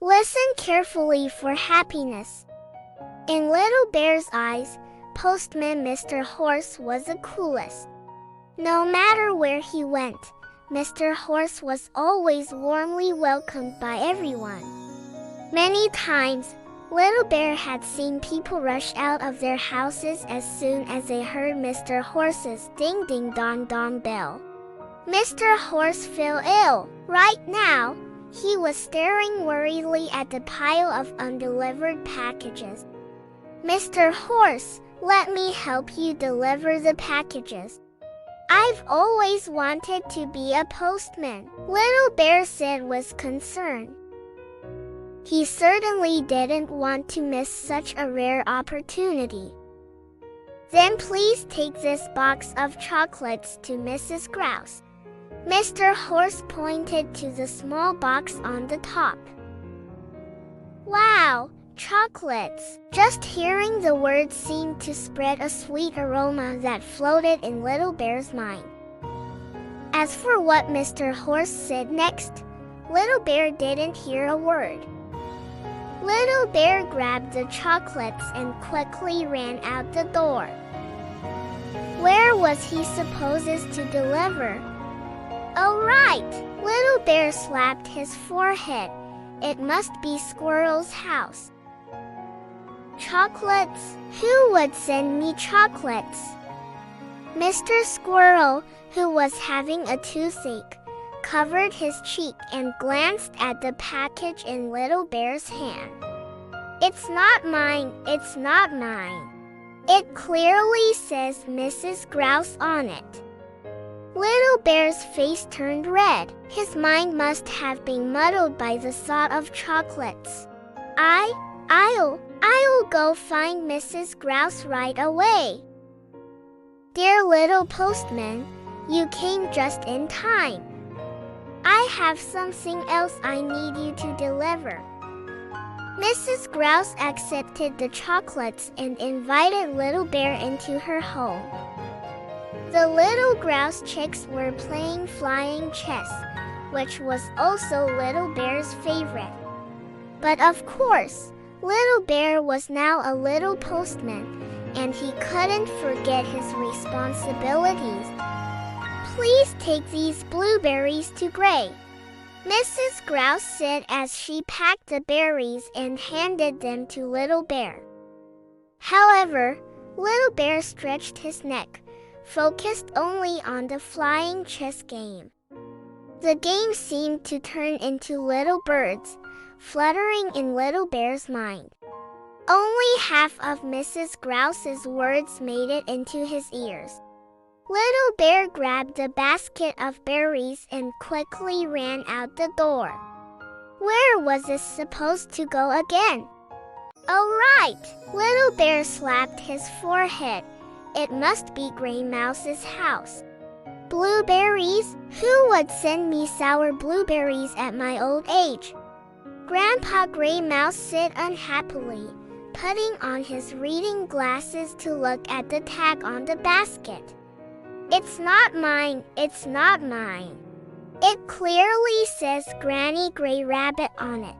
Listen carefully for happiness. In Little Bear's eyes, Postman Mr. Horse was the coolest. No matter where he went, Mr. Horse was always warmly welcomed by everyone. Many times, Little Bear had seen people rush out of their houses as soon as they heard Mr. Horse's ding-ding-dong-dong bell. Mr. Horse fell ill. Right now, he was staring worriedly at the pile of undelivered packages. "Mr. Horse, let me help you deliver the packages. I've always wanted to be a postman," Little Bear said with concern. He certainly didn't want to miss such a rare opportunity. "Then please take this box of chocolates to Mrs. Grouse." Mr. Horse pointed to the small box on the top. "Wow, chocolates!" Just hearing the words seemed to spread a sweet aroma that floated in Little Bear's mind. As for what Mr. Horse said next, Little Bear didn't hear a word. Little Bear grabbed the chocolates and quickly ran out the door. Where was he supposed to deliver? "Oh right!" Little Bear slapped his forehead. "It must be Squirrel's house." "Chocolates? Who would send me chocolates?" Mr. Squirrel, who was having a toothache, covered his cheek and glanced at the package in Little Bear's hand. "It's not mine, it's not mine. It clearly says Mrs. Grouse on it." Little Bear's face turned red. His mind must have been muddled by the thought of chocolates. I'll go find Mrs. Grouse right away." "Dear little postman, you came just in time. I have something else I need you to deliver." Mrs. Grouse accepted the chocolates and invited Little Bear into her home. The little grouse chicks were playing flying chess, which was also Little Bear's favorite. But of course, Little Bear was now a little postman, and he couldn't forget his responsibilities. "Please take these blueberries to Gray," Mrs. Grouse said as she packed the berries and handed them to Little Bear. However, Little Bear stretched his neck, focused only on the flying chess game. The game seemed to turn into little birds, fluttering in Little Bear's mind. Only half of Mrs. Grouse's words made it into his ears. Little Bear grabbed a basket of berries and quickly ran out the door. Where was this supposed to go again? "Oh right!" Little Bear slapped his forehead. "It must be Gray Mouse's house. Blueberries? Who would send me sour blueberries at my old age?" Grandpa Gray Mouse said unhappily, putting on his reading glasses to look at the tag on the basket. "It's not mine, it's not mine. It clearly says Granny Gray Rabbit on it."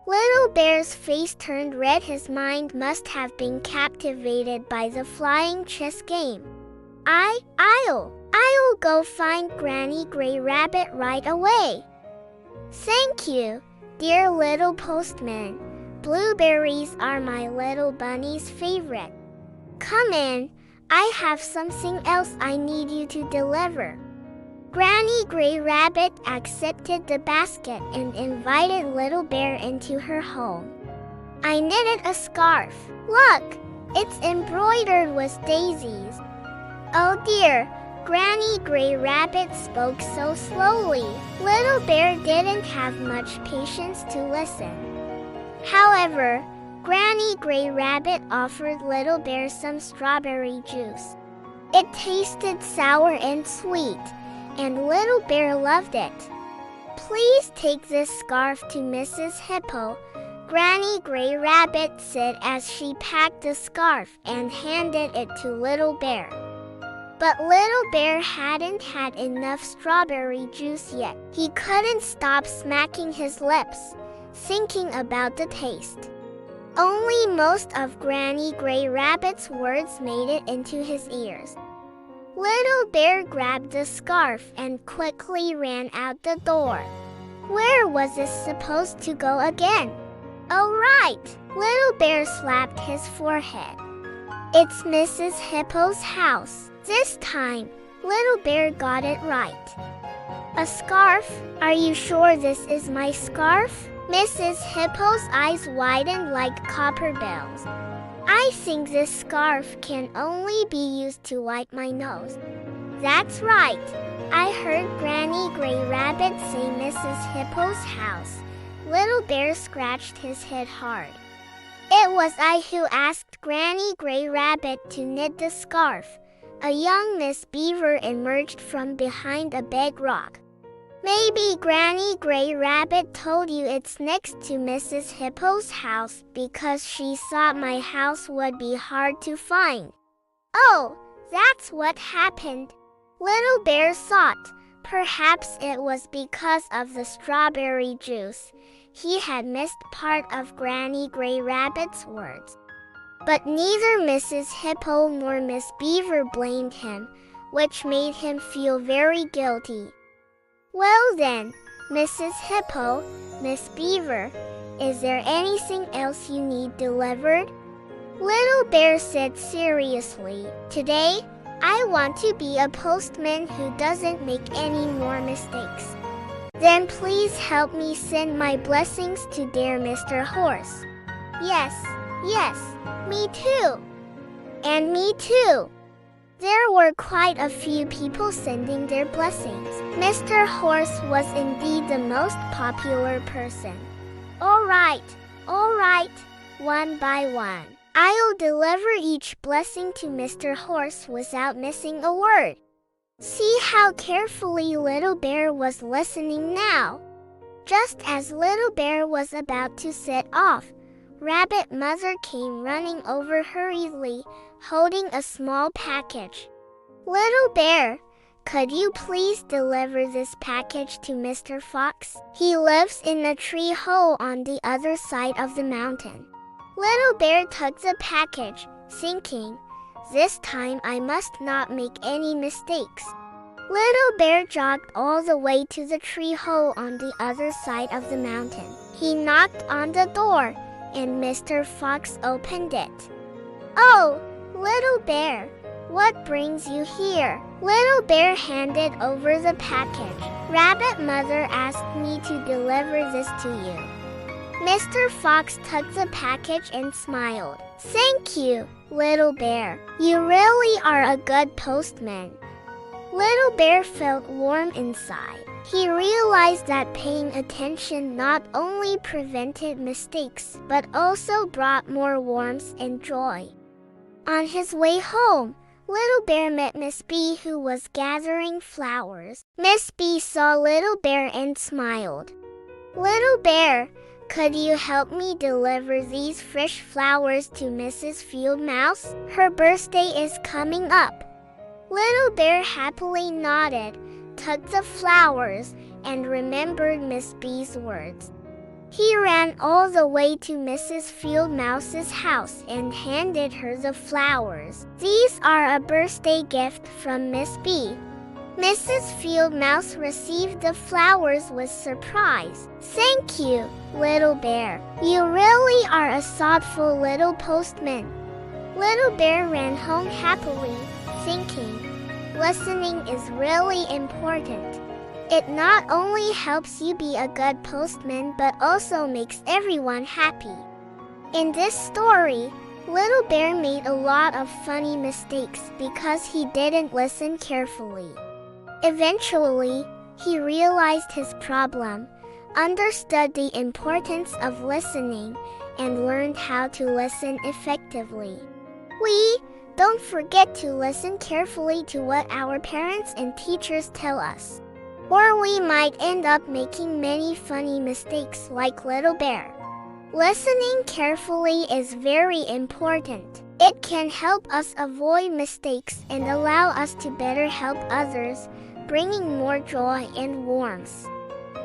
Little Bear's face turned red. His mind must have been captivated by the flying chess game. I'll go find Granny Gray Rabbit right away." "Thank you, dear little postman. Blueberries are my little bunny's favorite. Come in, I have something else I need you to deliver." Granny Gray Rabbit accepted the basket and invited Little Bear into her home. "I knitted a scarf. Look, it's embroidered with daisies." "Oh dear," Granny Gray Rabbit spoke so slowly, Little Bear didn't have much patience to listen. However, Granny Gray Rabbit offered Little Bear some strawberry juice. It tasted sour and sweet, and Little Bear loved it. "Please take this scarf to Mrs. Hippo," Granny Gray Rabbit said as she packed the scarf and handed it to Little Bear. But Little Bear hadn't had enough strawberry juice yet. He couldn't stop smacking his lips, thinking about the taste. Only most of Granny Gray Rabbit's words made it into his ears. Little Bear grabbed the scarf and quickly ran out the door. Where was it supposed to go again? Oh right! Little Bear slapped his forehead. It's Mrs. Hippo's house. This time, Little Bear got it right. A scarf? Are you sure this is my scarf? Mrs. Hippo's eyes widened like copper bells. I think this scarf can only be used to wipe my nose. That's right. I heard Granny Gray Rabbit say Mrs. Hippo's house. Little Bear scratched his head hard. It was I who asked Granny Gray Rabbit to knit the scarf. A young Miss Beaver emerged from behind a big rock. Maybe Granny Gray Rabbit told you it's next to Mrs. Hippo's house because she thought my house would be hard to find. Oh, that's what happened. Little Bear thought perhaps it was because of the strawberry juice. He had missed part of Granny Gray Rabbit's words. But neither Mrs. Hippo nor Miss Beaver blamed him, which made him feel very guilty. Well then, Mrs. Hippo, Miss Beaver, is there anything else you need delivered? Little Bear said seriously, today, I want to be a postman who doesn't make any more mistakes. Then please help me send my blessings to dear Mr. Horse. Yes, me too. And me too. There were quite a few people sending their blessings. Mr. Horse was indeed the most popular person. All right, one by one. I'll deliver each blessing to Mr. Horse without missing a word. See how carefully Little Bear was listening now. Just as Little Bear was about to set off, Rabbit Mother came running over hurriedly, holding a small package. Little Bear, could you please deliver this package to Mr. Fox? He lives in a tree hole on the other side of the mountain. Little Bear took the package, thinking, this time I must not make any mistakes. Little Bear jogged all the way to the tree hole on the other side of the mountain. He knocked on the door, and Mr. Fox opened it. Oh, Little Bear, what brings you here? Little Bear handed over the package. Rabbit Mother asked me to deliver this to you. Mr. Fox took the package and smiled. Thank you, Little Bear. You really are a good postman. Little Bear felt warm inside. He realized that paying attention not only prevented mistakes, but also brought more warmth and joy. On his way home, Little Bear met Miss Bee, who was gathering flowers. Miss Bee saw Little Bear and smiled. Little Bear, could you help me deliver these fresh flowers to Mrs. Field Mouse? Her birthday is coming up. Little Bear happily nodded, took the flowers, and remembered Miss Bee's words. He ran all the way to Mrs. Field Mouse's house and handed her the flowers. These are a birthday gift from Miss Bee. Mrs. Field Mouse received the flowers with surprise. Thank you, Little Bear. You really are a thoughtful little postman. Little Bear ran home happily, thinking, listening is really important. It not only helps you be a good postman but also makes everyone happy. In this story, Little Bear made a lot of funny mistakes because he didn't listen carefully. Eventually, he realized his problem, understood the importance of listening, and learned how to listen effectively. Don't forget to listen carefully to what our parents and teachers tell us, or we might end up making many funny mistakes like Little Bear. Listening carefully is very important. It can help us avoid mistakes and allow us to better help others, bringing more joy and warmth.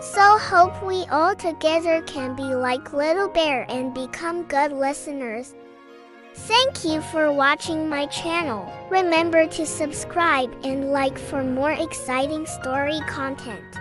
So hope we all together can be like Little Bear and become good listeners. Thank you for watching my channel. Remember to subscribe and like for more exciting story content.